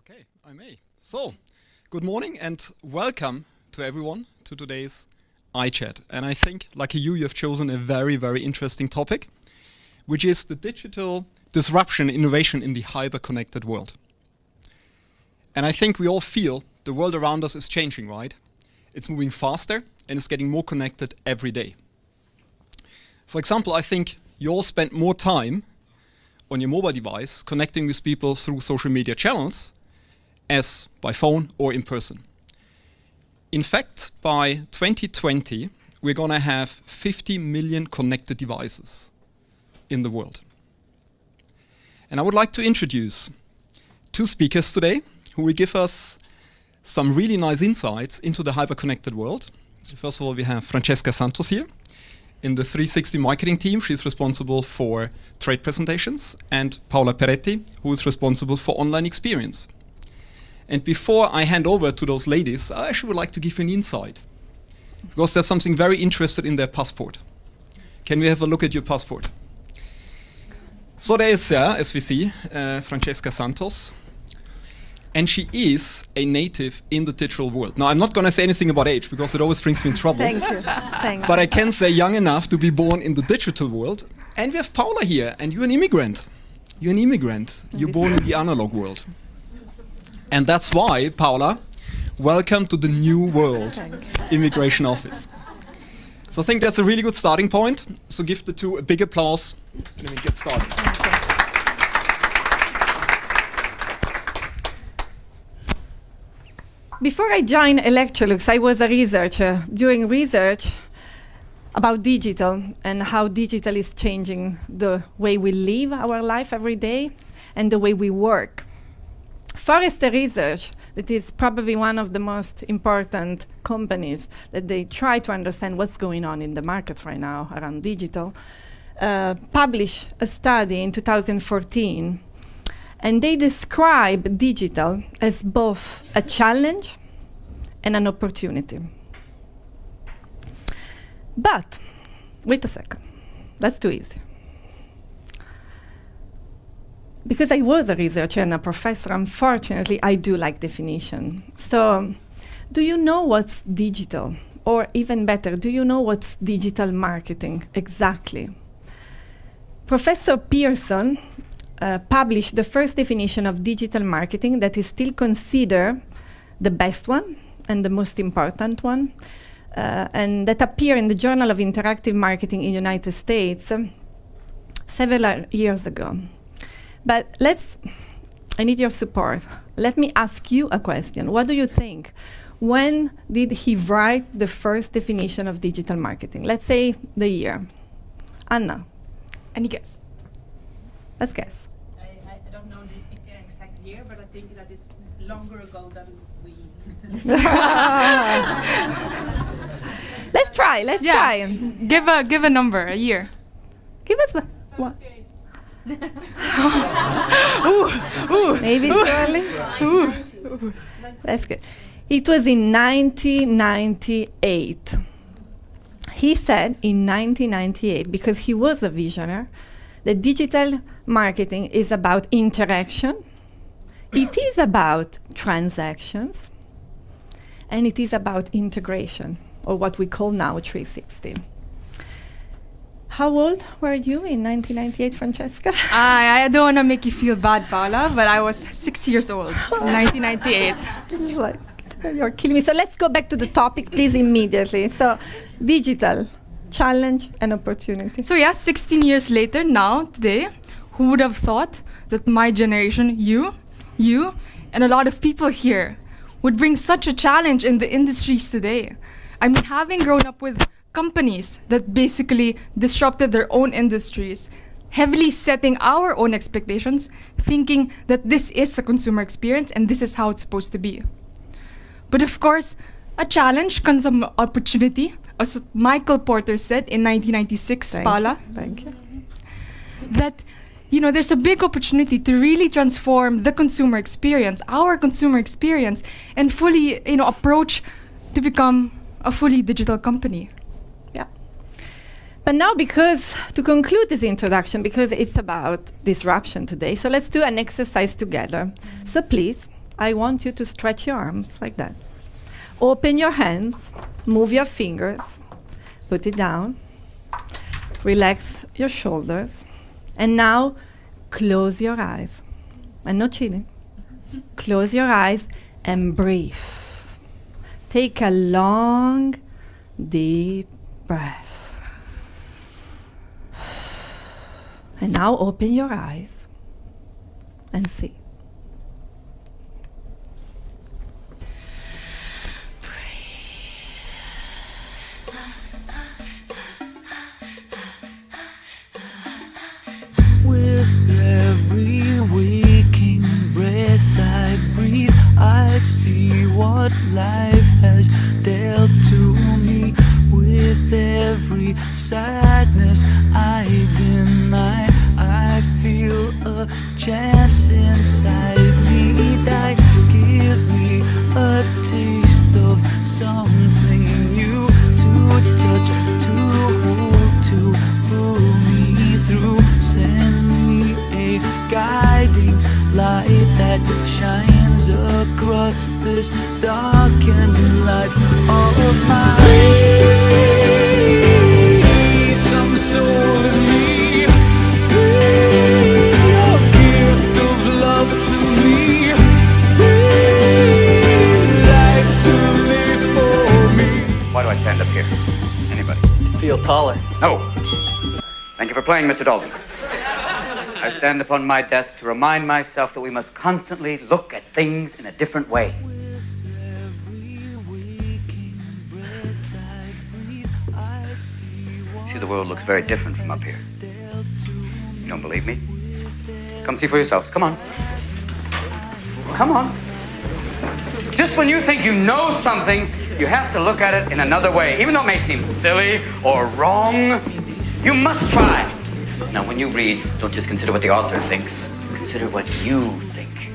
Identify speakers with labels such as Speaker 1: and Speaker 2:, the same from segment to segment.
Speaker 1: Okay, I may. So, good morning and welcome to everyone to today's iChat. And I think, like you have chosen a very, very interesting topic, which is the digital disruption innovation in the hyper-connected world. And I think we all feel the world around us is changing, right? It's moving faster and it's getting more connected every day. For example, I think you all spend more time on your mobile device connecting with people through social media channels as by phone or in person. In fact, by 2020, we're going to have 50 million connected devices in the world. And I would like to introduce two speakers today who will give us some really nice insights into the hyper-connected world. First of all, we have Francesca Santos here. In the 360 marketing team, she's responsible for trade presentations, and Paola Peretti, who is responsible for online experience. And before I hand over to those ladies, I actually would like to give you an insight, because there's something very interesting in their passport. Can we have a look at your passport? So there is, as we see, Francesca Santos. And she is a native in the digital world. Now, I'm not going to say anything about age, because it always brings me in trouble.
Speaker 2: Thank you. Thank you.
Speaker 1: But I can say young enough to be born in the digital world. And we have Paola here, and you're an immigrant. You're an immigrant. You're born in the analog world. And that's why, Paola, welcome to the new world immigration office. So I think that's a really good starting point. So give the two a big applause, and we get started.
Speaker 2: Before I joined Electrolux, I was a researcher doing research about digital and how digital is changing the way we live our life every day and the way we work. Forrester Research, that is probably one of the most important companies that they try to understand what's going on in the market right now around digital, published a study in 2014. And they describe digital as both a challenge and an opportunity. But, wait a second, that's too easy. Because I was a researcher and a professor, unfortunately, I do like definition. So, do you know what's digital? Or even better, do you know what's digital marketing exactly? Professor Pearson published the first definition of digital marketing that is still considered the best one and the most important one, and that appeared in the Journal of Interactive Marketing in the United States several years ago. But I need your support. Let me ask you a question. What do you think? When did he write the first definition of digital marketing? Let's say the year. Anna.
Speaker 3: Any guess?
Speaker 2: Let's guess.
Speaker 4: I don't know the exact year, but I think that it's longer ago than we...
Speaker 2: Let's try. Let's try.
Speaker 3: Give a number, a year.
Speaker 2: Give us what?
Speaker 3: Ooh.
Speaker 2: Maybe too early? That's good. It was in 1998. He said in 1998, because he was a visionary, that digital marketing is about interaction, it is about transactions, and it is about integration, or what we call now 360. How old were you in 1998, Francesca?
Speaker 3: I don't want to make you feel bad, Paola, but I was 6 years old in 1998.
Speaker 2: Like, you're killing me. So let's go back to the topic, please, immediately. So, digital, challenge and opportunity.
Speaker 3: So 16 years later, now, today, who would have thought that my generation, you, and a lot of people here would bring such a challenge in the industries today? I mean, having grown up with companies that basically disrupted their own industries, heavily setting our own expectations, thinking that this is a consumer experience and this is how it's supposed to be. But of course, a challenge comes from opportunity, as Michael Porter said in 1996, Paola.
Speaker 2: Thank you.
Speaker 3: That, there's a big opportunity to really transform the consumer experience, our consumer experience, and fully, approach to become a fully digital company.
Speaker 2: But now, to conclude this introduction, because it's about disruption today, so let's do an exercise together. So please, I want you to stretch your arms like that. Open your hands, move your fingers, put it down, relax your shoulders, and now close your eyes. I'm not cheating. Close your eyes and breathe. Take a long, deep breath. And now open your eyes and see.
Speaker 5: With every waking breath I breathe, I see what life has dealt to me. With every sadness I deny, I feel a chance inside me that give me a taste of something new to touch, to hold, to pull me through. Send me a guiding light that shines across this darkened life of mine. Some soul in me, your gift of love to me, life to live for me.
Speaker 6: Why do I stand up here? Anybody?
Speaker 7: Feel taller.
Speaker 6: No. Thank you for playing, Mr. Dalton. I stand upon my desk to remind myself that we must constantly look at things in a different way. See, the world looks very different from up here. You don't believe me? Come see for yourselves. Come on. Come on. Just when you think you know something, you have to look at it in another way. Even though it may seem silly or wrong, you must try. Now, when you read, don't just consider what the author thinks. Consider what you think.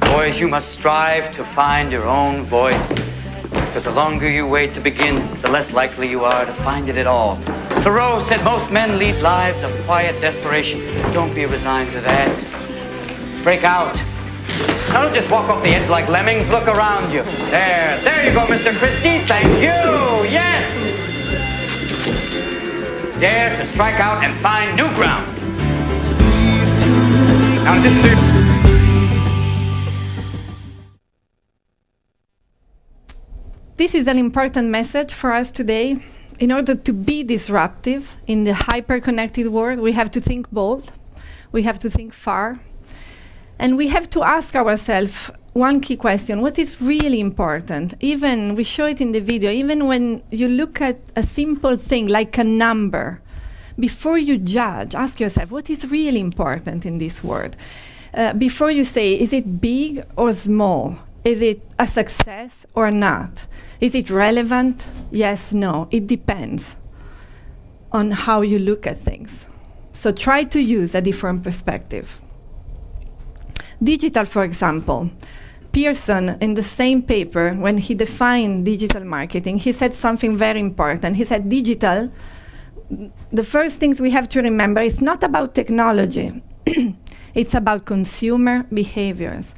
Speaker 6: Boys, you must strive to find your own voice. Because the longer you wait to begin, the less likely you are to find it at all. Thoreau said most men lead lives of quiet desperation. Don't be resigned to that. Break out. Now, don't just walk off the edge like lemmings. Look around you. There you go, Mr. Christie. Thank you. Yes. Dare to strike out and find new ground. Now, this is
Speaker 2: This is an important message for us today. In order to be disruptive in the hyper-connected world, we have to think bold, we have to think far, and we have to ask ourselves one key question: what is really important? Even, we show it in the video, even when you look at a simple thing like a number, before you judge, ask yourself, what is really important in this world? Before you say, is it big or small? Is it a success or not? Is it relevant? Yes, no. It depends on how you look at things. So try to use a different perspective. Digital, for example. Pearson, in the same paper, when he defined digital marketing, he said something very important. He said digital, the first things we have to remember, it's not about technology. It's about consumer behaviors.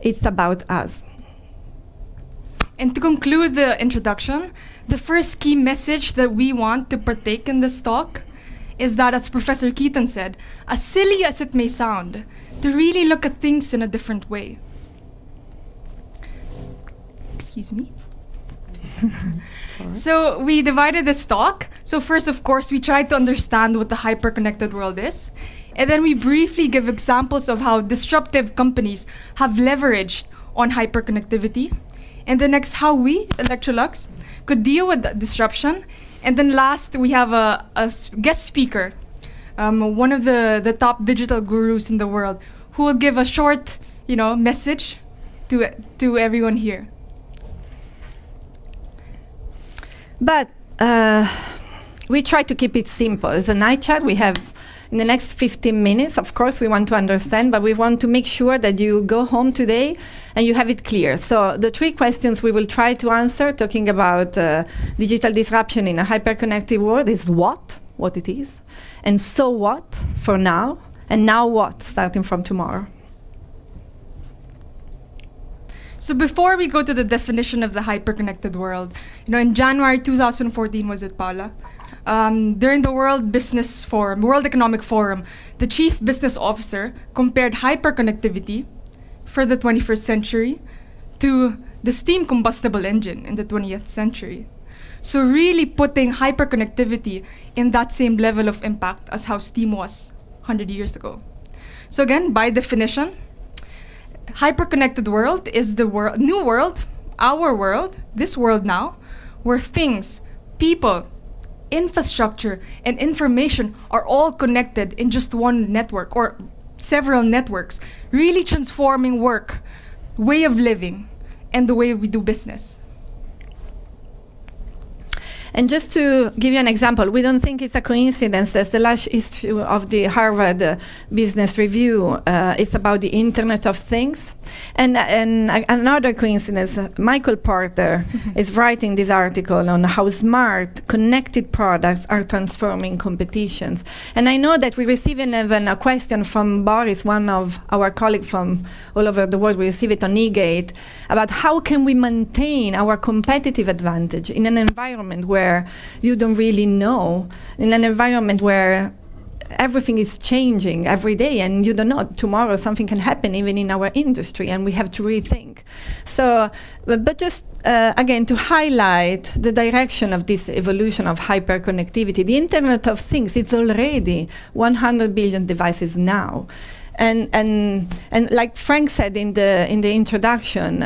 Speaker 2: It's about us.
Speaker 3: And to conclude the introduction, the first key message that we want to partake in this talk is that, as Professor Keaton said, as silly as it may sound, to really look at things in a different way. Excuse me. So we divided this talk. So first, of course, we tried to understand what the hyper-connected world is. And then we briefly give examples of how disruptive companies have leveraged on hyperconnectivity. And then next, how we, Electrolux, could deal with the disruption. And then last, we have a guest speaker, one of the top digital gurus in the world, who will give a short, message to everyone here.
Speaker 2: But we try to keep it simple. As a night chat, we have in the next 15 minutes, of course, we want to understand, but we want to make sure that you go home today and you have it clear. So the 3 questions we will try to answer, talking about digital disruption in a hyper-connected world, is what it is, and so what for now, and now what, starting from tomorrow.
Speaker 3: So before we go to the definition of the hyperconnected world, in January 2014, was it, Paula? During the World Economic Forum, the chief business officer compared hyperconnectivity for the 21st century to the steam combustible engine in the 20th century. So really putting hyperconnectivity in that same level of impact as how steam was 100 years ago. So again, by definition, hyperconnected world is the new world, our world, this world now, where things, people, infrastructure, and information are all connected in just one network or several networks, really transforming work, way of living, and the way we do business.
Speaker 2: And just to give you an example, we don't think it's a coincidence that the last issue of the Harvard Business Review is about the Internet of Things. And another coincidence, Michael Porter is writing this article on how smart, connected products are transforming competitions. And I know that we receive even a question from Boris, one of our colleagues from all over the world. We receive it on eGate, about how can we maintain our competitive advantage in an environment where you don't really know, in an environment where everything is changing every day and you don't know, tomorrow something can happen even in our industry and we have to rethink. So, but just again, to highlight the direction of this evolution of hyperconnectivity, the Internet of Things, it's already 100 billion devices now. And like Frank said in the introduction,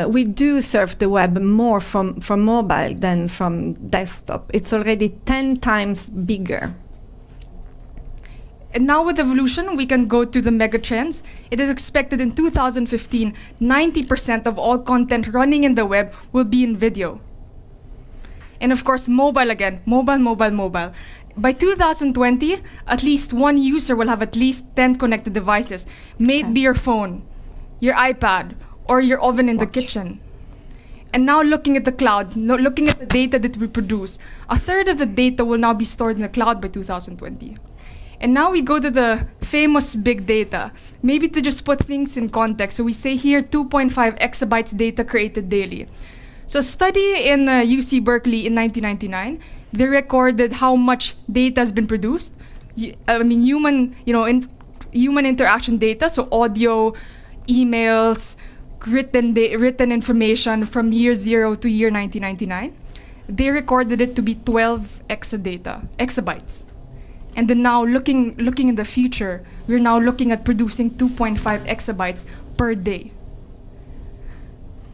Speaker 2: we do surf the web more from mobile than from desktop. It's already 10 times bigger.
Speaker 3: And now with evolution, we can go to the mega trends. It is expected in 2015, 90% of all content running in the web will be in video. And of course, mobile again, mobile. By 2020, at least one user will have at least 10 connected devices. May it be your phone, your iPad, or your oven in the kitchen. And now looking at the cloud, looking at the data that we produce, a third of the data will now be stored in the cloud by 2020. And now we go to the famous big data. Maybe to just put things in context, so we say here 2.5 exabytes data created daily. So a study in UC Berkeley in 1999, they recorded how much data has been produced. Human interaction data, so audio, emails, written information from year 0 to year 1999. They recorded it to be 12 exabytes. And then now looking in the future, we're now looking at producing 2.5 exabytes per day.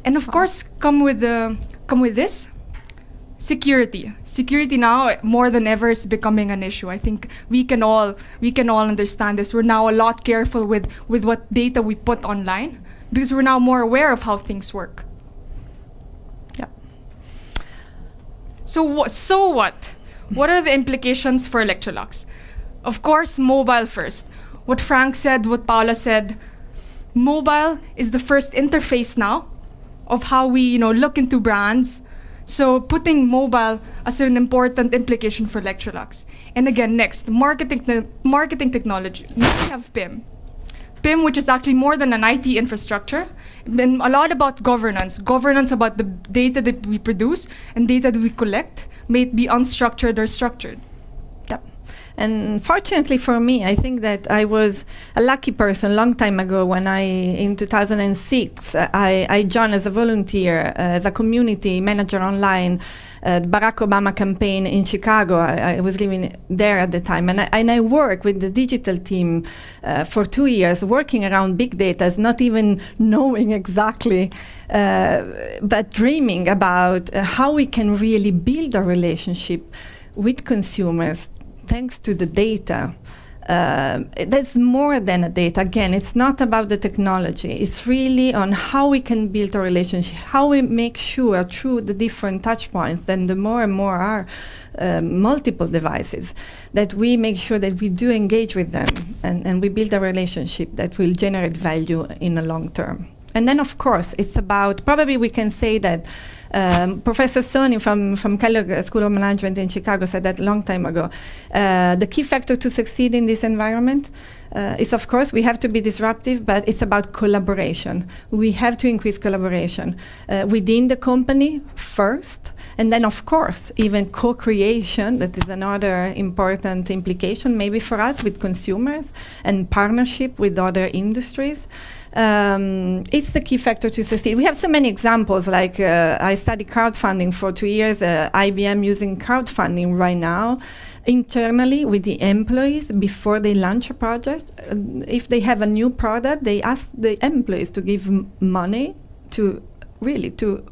Speaker 3: And of course, come with this. Security now more than ever is becoming an issue. I think we can all understand this. We're now a lot careful with what data we put online because we're now more aware of how things work.
Speaker 2: Yeah.
Speaker 3: So what? What are the implications for Electrolux? Of course, mobile first. What Frank said, what Paula said, mobile is the first interface now of how we look into brands. So putting mobile as an important implication for Electrolux. And again, next, marketing technology. We have PIM. PIM, which is actually more than an IT infrastructure, and a lot about governance about the data that we produce and data that we collect, may it be unstructured or structured.
Speaker 2: And fortunately for me, I think that I was a lucky person long time ago when in 2006, I joined as a volunteer, as a community manager online, Barack Obama campaign in Chicago. I was living there at the time. And I worked with the digital team for 2 years, working around big data, not even knowing exactly, but dreaming about how we can really build a relationship with consumers thanks to the data. There's more than a data. Again, it's not about the technology. It's really on how we can build a relationship, how we make sure through the different touch points, and the more and more are multiple devices, that we make sure that we do engage with them and we build a relationship that will generate value in the long term. And then, of course, it's about, probably we can say that Professor Soni from Kellogg School of Management in Chicago said that a long time ago. The key factor to succeed in this environment is, of course, we have to be disruptive, but it's about collaboration. We have to increase collaboration within the company first, and then, of course, even co-creation, that is another important implication maybe for us with consumers, and partnership with other industries. It's the key factor to succeed. We have so many examples, like I studied crowdfunding for 2 years, IBM using crowdfunding right now internally with the employees before they launch a project. If they have a new product, they ask the employees to give money to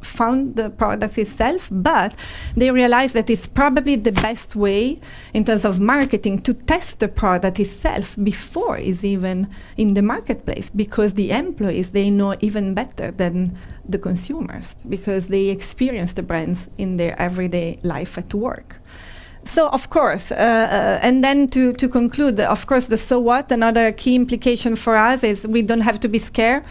Speaker 2: fund the product itself, but they realize that it's probably the best way in terms of marketing to test the product itself before it's even in the marketplace, because the employees, they know even better than the consumers, because they experience the brands in their everyday life at work. So, of course, and then to conclude, of course, the so what, another key implication for us is we don't have to be scared.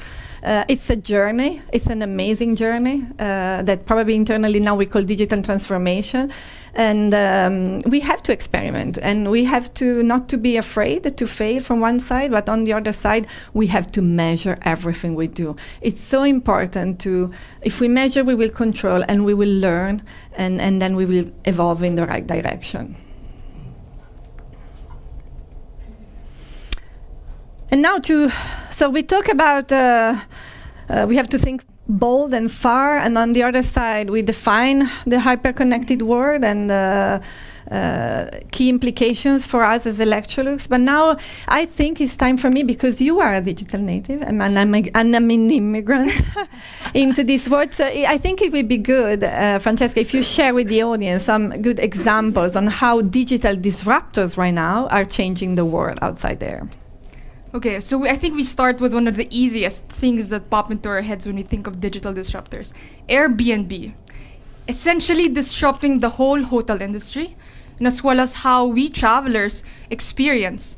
Speaker 2: It's a journey. It's an amazing journey that probably internally now we call digital transformation. And we have to experiment, and we have to not to be afraid to fail from one side, but on the other side, we have to measure everything we do. It's so important to, if we measure, we will control, and we will learn, and then we will evolve in the right direction. And now so we talk about, we have to think bold and far, and on the other side, we define the hyper-connected world and key implications for us as Electrolux. But now I think it's time for me, because you are a digital native, and I'm an immigrant into this world. So I think it would be good, Francesca, if you share with the audience some good examples on how digital disruptors right now are changing the world outside there.
Speaker 3: Okay, so I think we start with one of the easiest things that pop into our heads when we think of digital disruptors. Airbnb. Essentially disrupting the whole hotel industry, and as well as how we travelers experience.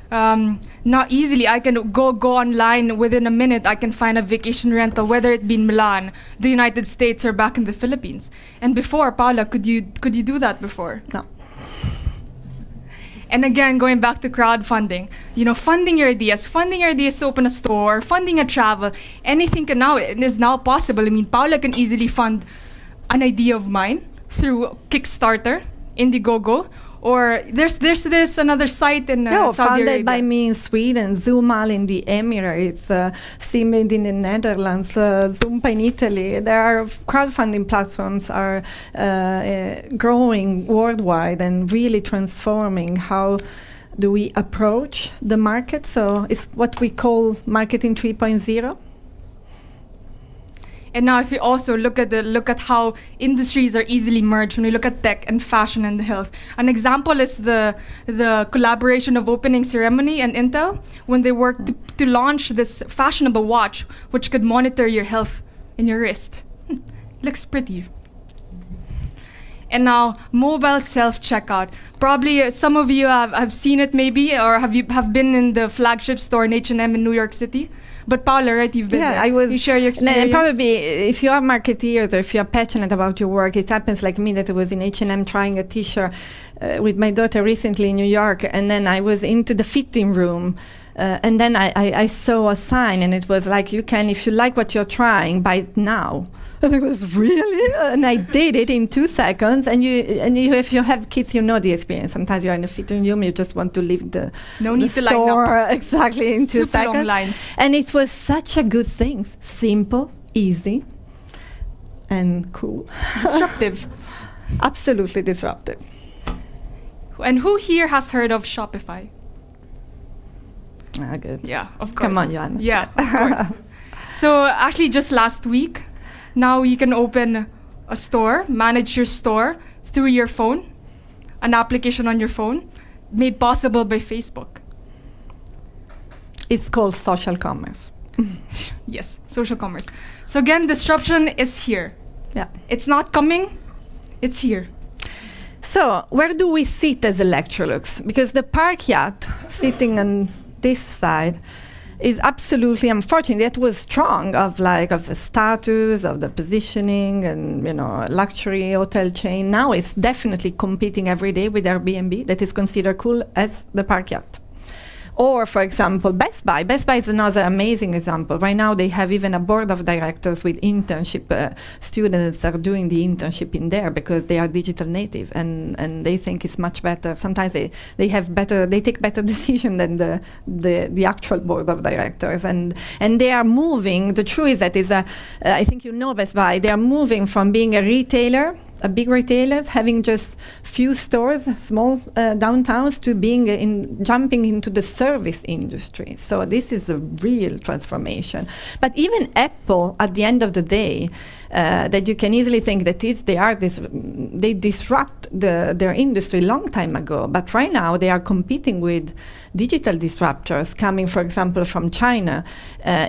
Speaker 3: Now easily, I can go online within a minute, I can find a vacation rental, whether it be in Milan, the United States, or back in the Philippines. And before, Paula, could you do that before?
Speaker 2: No.
Speaker 3: And again, going back to crowdfunding, funding your ideas to open a store, funding a travel, anything is now possible. I mean, Paula can easily fund an idea of mine through Kickstarter, Indiegogo, or there's this another site in Saudi
Speaker 2: founded
Speaker 3: Arabia.
Speaker 2: by me in Sweden, Zoomal in the Emirates, Seamade in the Netherlands, Zoompa in Italy. There are crowdfunding platforms are growing worldwide and really transforming how do we approach the market. So it's what we call marketing 3.0.
Speaker 3: And now if you also look at how industries are easily merged when we look at tech and fashion and health. An example is the collaboration of Opening Ceremony and Intel when they worked to launch this fashionable watch which could monitor your health in your wrist. Looks pretty. And now mobile self-checkout. Probably some of you have seen it maybe, or have been in the flagship store in H&M in New York City. But Paula, right, you've been there. You share your experience.
Speaker 2: And probably, if you are marketeers or if you are passionate about your work, it happens like me that I was in H&M trying a T-shirt with my daughter recently in New York, and then I was into the fitting room. And then I saw a sign, and it was like, you can, if you like what you're trying, buy it now. And it was really, and I did it in 2 seconds. And if you have kids, you know the experience. Sometimes you're in a fitting room, you just want to leave the store exactly in 2 seconds.
Speaker 3: Long lines.
Speaker 2: And it was such a good thing, simple, easy, and cool.
Speaker 3: Disruptive.
Speaker 2: Absolutely disruptive.
Speaker 3: And who here has heard of Shopify?
Speaker 2: Ah, good.
Speaker 3: Yeah, of course.
Speaker 2: Come on, Joanna.
Speaker 3: Yeah, of course. So actually just last week, now you can open a store, manage your store through your phone, an application on your phone, made possible by Facebook.
Speaker 2: It's called social commerce.
Speaker 3: Yes, social commerce. So again, disruption is here.
Speaker 2: Yeah.
Speaker 3: It's not coming, it's here.
Speaker 2: So where do we sit as Electrolux? Because the park yacht sitting on this side is absolutely unfortunate. It was strong of the status, of the positioning, and luxury hotel chain. Now it's definitely competing every day with Airbnb, that is considered cool as the park yacht. Or, for example, Best Buy. Best Buy is another amazing example. Right now, they have even a board of directors with internship students that are doing the internship in there because they are digital native, and they think it's much better. Sometimes they take better decision than the actual board of directors, and they are moving. The truth is that I think Best Buy. They are moving from being a retailer, a big retailers having just few stores, small downtowns, to being jumping into the service industry. So this is a real transformation. But even Apple, at the end of the day, that you can easily think that they disrupt their industry long time ago. But right now they are competing with digital disruptors coming, for example, from China.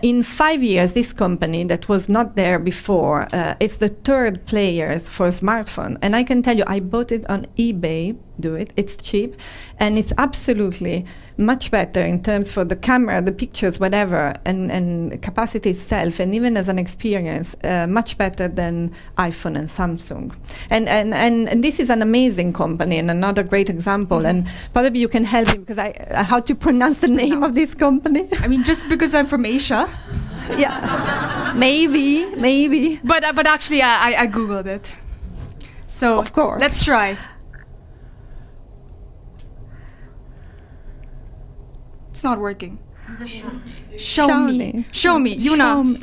Speaker 2: In 5 years, this company that was not there before is the third player for smartphone. And I can tell you, I bought it on eBay. It's cheap, and it's absolutely much better in terms for the camera, the pictures, whatever, and capacity itself, and even as an experience, much better than iPhone and Samsung. And this is an amazing company and another great example. And probably you can help me because how to pronounce the name of this company?
Speaker 3: I mean, just because I'm from Asia.
Speaker 2: Yeah, maybe.
Speaker 3: But actually, I googled it. So
Speaker 2: of course,
Speaker 3: let's try. It's not working. Show me. Yuna.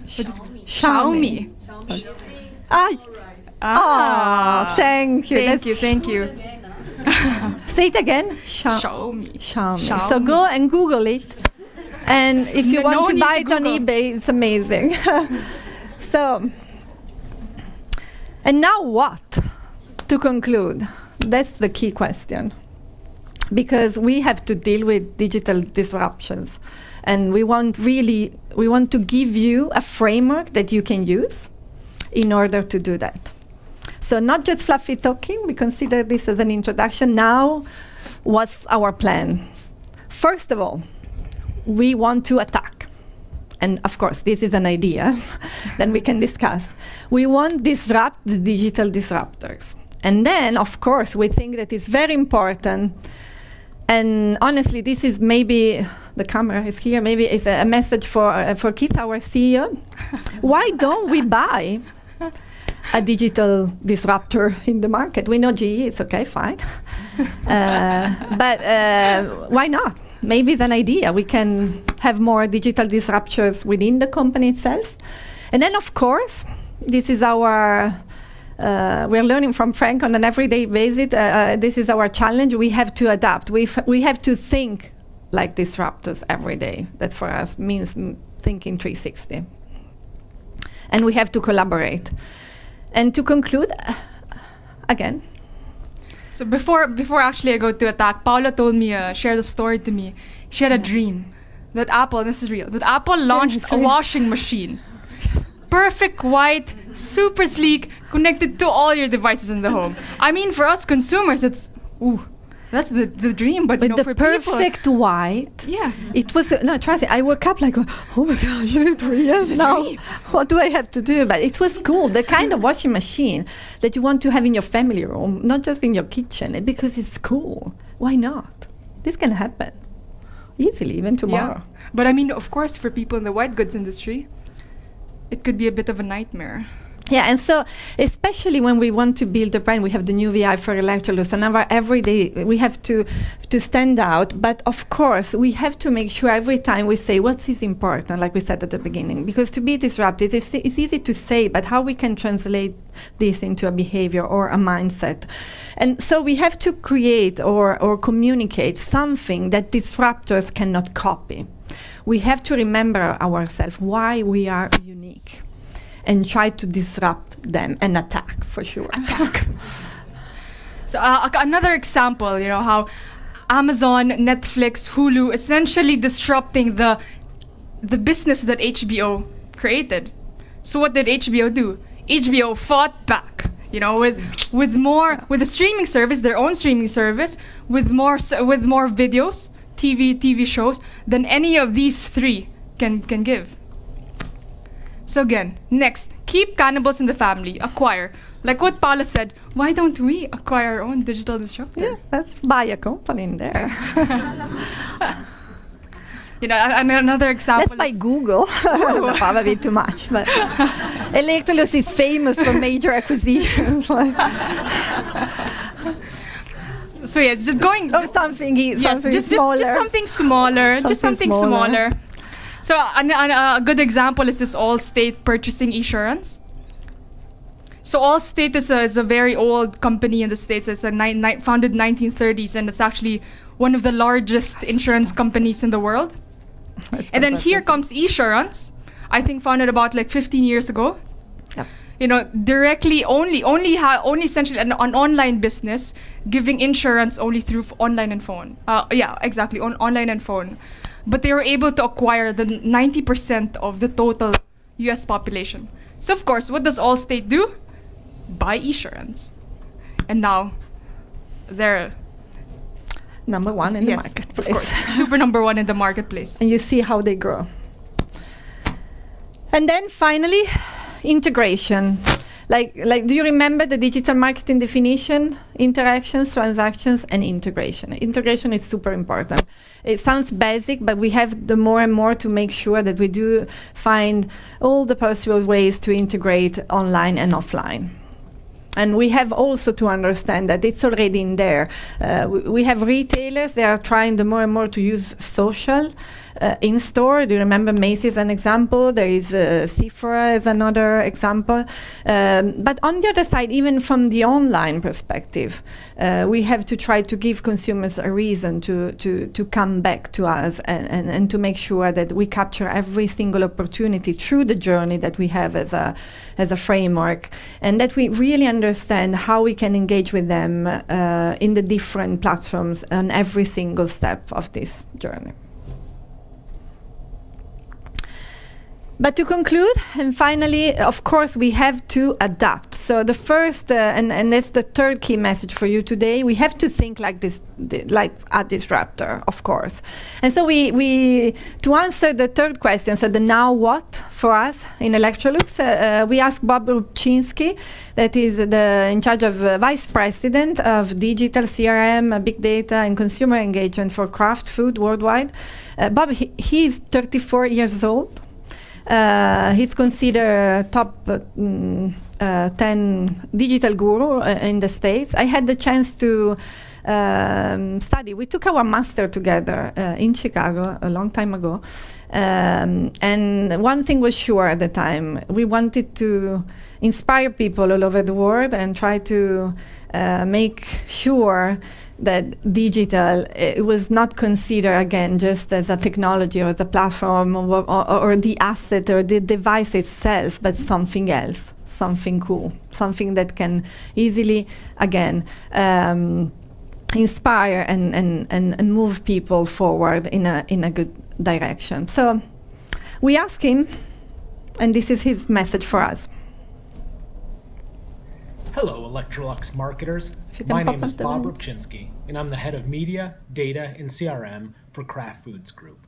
Speaker 3: Xiaomi.
Speaker 2: Thank you.
Speaker 3: Thank you.
Speaker 2: Say it again.
Speaker 3: Xiaomi.
Speaker 2: So go and Google it. And if you want to buy it on eBay, it's amazing. So, and now what? To conclude, that's the key question. Because we have to deal with digital disruptions. And we want to give you a framework that you can use in order to do that. So not just fluffy talking, we consider this as an introduction. Now, what's our plan? First of all, we want to attack. And of course, this is an idea that we can discuss. We want to disrupt the digital disruptors. And then, of course, we think that it's very important. And honestly, this is maybe, the camera is here, maybe it's a message for Keith, our CEO. Why don't we buy a digital disruptor in the market? We know GE, it's okay, fine. But why not? Maybe it's an idea. We can have more digital disruptors within the company itself. And then, of course, this is our... we're learning from Frank on an everyday basis. This is our challenge. We have to adapt. We have to think like disruptors every day. That for us means thinking 360. And we have to collaborate. And to conclude, again.
Speaker 3: So before actually I go to attack, Paula told me, shared a story to me. She had a dream that Apple, this is real, that Apple launched a washing machine. Perfect white, super sleek, connected to all your devices in the home. I mean, for us consumers, that's the dream. But
Speaker 2: the
Speaker 3: for
Speaker 2: perfect
Speaker 3: people,
Speaker 2: white.
Speaker 3: Yeah,
Speaker 2: it was no. Trust me, I woke up like, oh my god, is it real now? What do I have to do? But it was cool. The kind of washing machine that you want to have in your family room, not just in your kitchen, because it's cool. Why not? This can happen easily, even tomorrow.
Speaker 3: Yeah. But I mean, of course, for people in the white goods industry, it could be a bit of a nightmare.
Speaker 2: Yeah, and so especially when we want to build a brand, we have the new VI for Electrolux, and every day we have to stand out. But of course, we have to make sure every time we say what is important, like we said at the beginning, because to be disruptive, it's easy to say, but how we can translate this into a behavior or a mindset. And so we have to create or communicate something that disruptors cannot copy. We have to remember ourselves why we are unique and try to disrupt them and attack, for sure. Attack.
Speaker 3: So another example, how Amazon, Netflix, Hulu essentially disrupting the business that HBO created. So what did HBO do? HBO fought back, with a streaming service, their own streaming service, with more videos, TV shows than any of these three can give. So again, next, keep cannibals in the family. Acquire. Like what Paula said, why don't we acquire our own digital disruptor?
Speaker 2: Yeah, let's buy a company in there.
Speaker 3: And another example
Speaker 2: Let's buy
Speaker 3: is
Speaker 2: Google. Probably too much, but Electrolux is famous for major acquisitions.
Speaker 3: so yes, just going
Speaker 2: Or something, something smaller.
Speaker 3: Just something smaller. Just something smaller. So a good example is this Allstate purchasing insurance. So Allstate is a very old company in the States. It's founded 1930s, and it's actually one of the largest insurance companies in the world. And then here comes Esurance, I think founded about like 15 years ago.
Speaker 2: Yep.
Speaker 3: Directly only essentially an online business, giving insurance only through online and phone. Exactly, on online and phone. But they were able to acquire the 90% of the total US population. So of course, what does Allstate do? Buy Esurance. And now they're
Speaker 2: number one in the
Speaker 3: of
Speaker 2: marketplace.
Speaker 3: course, super number one in the marketplace.
Speaker 2: And you see how they grow. And then finally, integration. Like, do you remember the digital marketing definition? Interactions, transactions, and integration. Integration is super important. It sounds basic, but we have the more and more to make sure that we do find all the possible ways to integrate online and offline. And we have also to understand that it's already in there. We have retailers, they are trying more and more to use social in-store. Do you remember Macy's an example? There is Sephora as another example. But on the other side, even from the online perspective, we have to try to give consumers a reason to come back to us and to make sure that we capture every single opportunity through the journey that we have as a framework, and that we really understand how we can engage with them in the different platforms on every single step of this journey. But to conclude, and finally, of course, we have to adapt. So the first, and that's the third key message for you today, we have to think like this, like a disruptor, of course. And so we to answer the third question, so the now what for us in Electrolux, we asked Bob Rupczynski, that is in charge of Vice President of Digital CRM, Big Data, and Consumer Engagement for Kraft Food worldwide. Bob, he's 34 years old. He's considered top 10 digital guru in the States. I had the chance to study. We took our master together in Chicago a long time ago. And one thing was sure at the time. We wanted to inspire people all over the world and try to make sure that digital, it was not considered, again, just as a technology or as a platform or the asset or the device itself, but something else, something cool, something that can easily, again, inspire and move people forward in a good direction. So we asked him, and this is his message for us.
Speaker 7: Hello, Electrolux marketers. My name is Bob Rupczynski, and I'm the head of Media, Data, and CRM for Kraft Foods Group.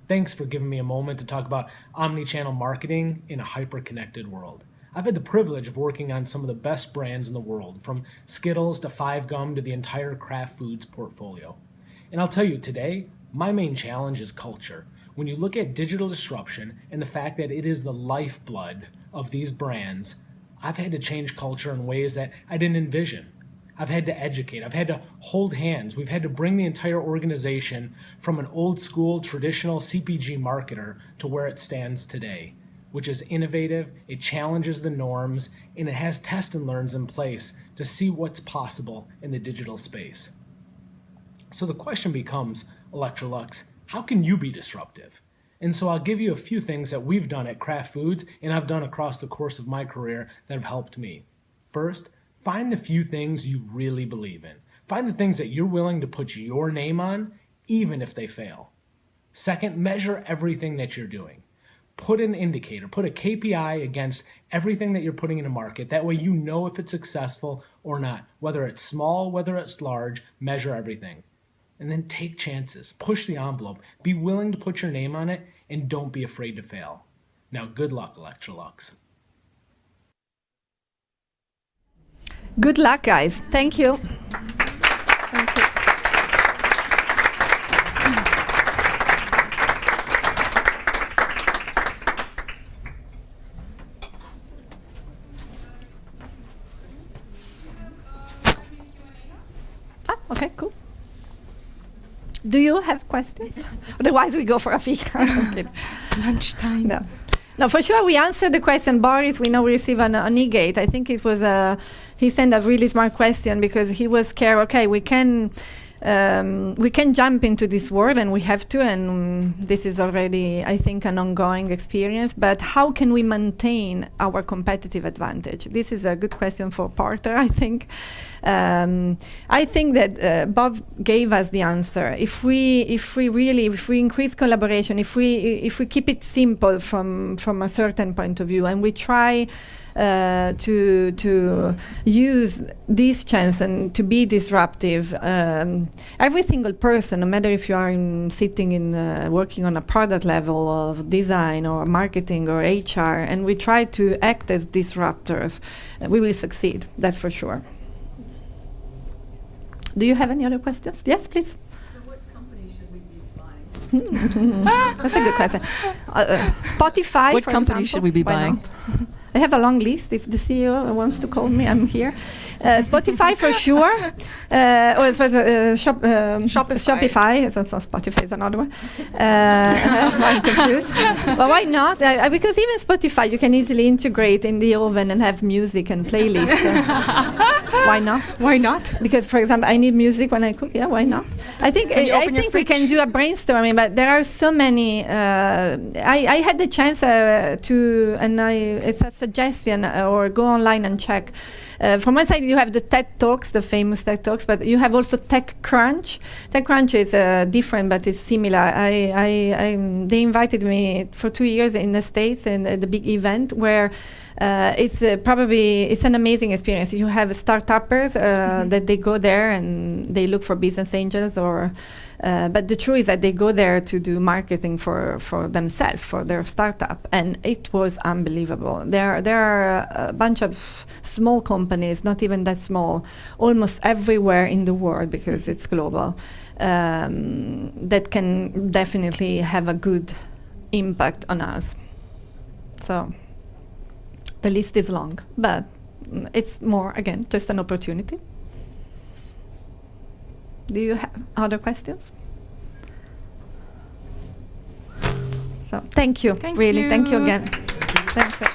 Speaker 7: Thanks for giving me a moment to talk about omni-channel marketing in a hyper-connected world. I've had the privilege of working on some of the best brands in the world, from Skittles to Five Gum to the entire Kraft Foods portfolio. And I'll tell you, today, my main challenge is culture. When you look at digital disruption and the fact that it is the lifeblood of these brands, I've had to change culture in ways that I didn't envision. I've had to educate. I've had to hold hands. We've had to bring the entire organization from an old school, traditional CPG marketer to where it stands today, which is innovative, it challenges the norms, and it has test and learns in place to see what's possible in the digital space. So the question becomes, Electrolux, how can you be disruptive? And so I'll give you a few things that we've done at Kraft Foods and I've done across the course of my career that have helped me. First, find the few things you really believe in. Find the things that you're willing to put your name on, even if they fail. Second, measure everything that you're doing. Put an indicator, put a KPI against everything that you're putting in a market. That way you know if it's successful or not. Whether it's small, whether it's large, measure everything. And then take chances, push the envelope, be willing to put your name on it, and don't be afraid to fail. Now, good luck, Electrolux.
Speaker 2: Good luck, guys. Thank you. Thank you. Okay, cool. Do you have questions? Otherwise, we go for a fika. Okay.
Speaker 3: Lunchtime.
Speaker 2: No. No, for sure, we answered the question. Boris, we know we received an e-gate. I think it was he sent a really smart question because he was scared. Okay, we can jump into this world, and we have to, and this is already, I think, an ongoing experience. But how can we maintain our competitive advantage? This is a good question for Porter, I think. I think that Bob gave us the answer. If we increase collaboration, if we keep it simple from a certain point of view, and we try to use this chance and to be disruptive, every single person, no matter if you are sitting in working on a product level of design or marketing or HR, and we try to act as disruptors, we will succeed. That's for sure. Do you have any other questions? Yes, please.
Speaker 4: So what company should we be buying?
Speaker 2: That's a good question. Spotify,
Speaker 8: What
Speaker 2: for
Speaker 8: company
Speaker 2: example.
Speaker 8: should we be
Speaker 2: Why
Speaker 8: buying?
Speaker 2: not? I have a long list. If the CEO wants to call me, I'm here. Spotify for sure. Shopify. It's not Spotify, it's another one. I'm confused. But why not? Because even Spotify, you can easily integrate in the oven and have music and playlist. Why not?
Speaker 3: Why not?
Speaker 2: Because, for example, I need music when I cook. Yeah, why not? I think we can do a brainstorming, but there are so many. I had the chance it's a suggestion, or go online and check. From my side, you have the TED Talks, the famous TED Talks, but you have also TechCrunch. TechCrunch is different, but it's similar. They invited me for 2 years in the States in the big event where it's an amazing experience. You have startuppers that they go there and they look for business angels or. But the truth is that they go there to do marketing for themselves, for their startup, and it was unbelievable. There are a bunch of small companies, not even that small, almost everywhere in the world because it's global, that can definitely have a good impact on us. So the list is long, but it's more, again, just an opportunity. Do you have other questions? So thank you,
Speaker 3: Thank
Speaker 2: really.
Speaker 3: you.
Speaker 2: Thank you again. Thank you.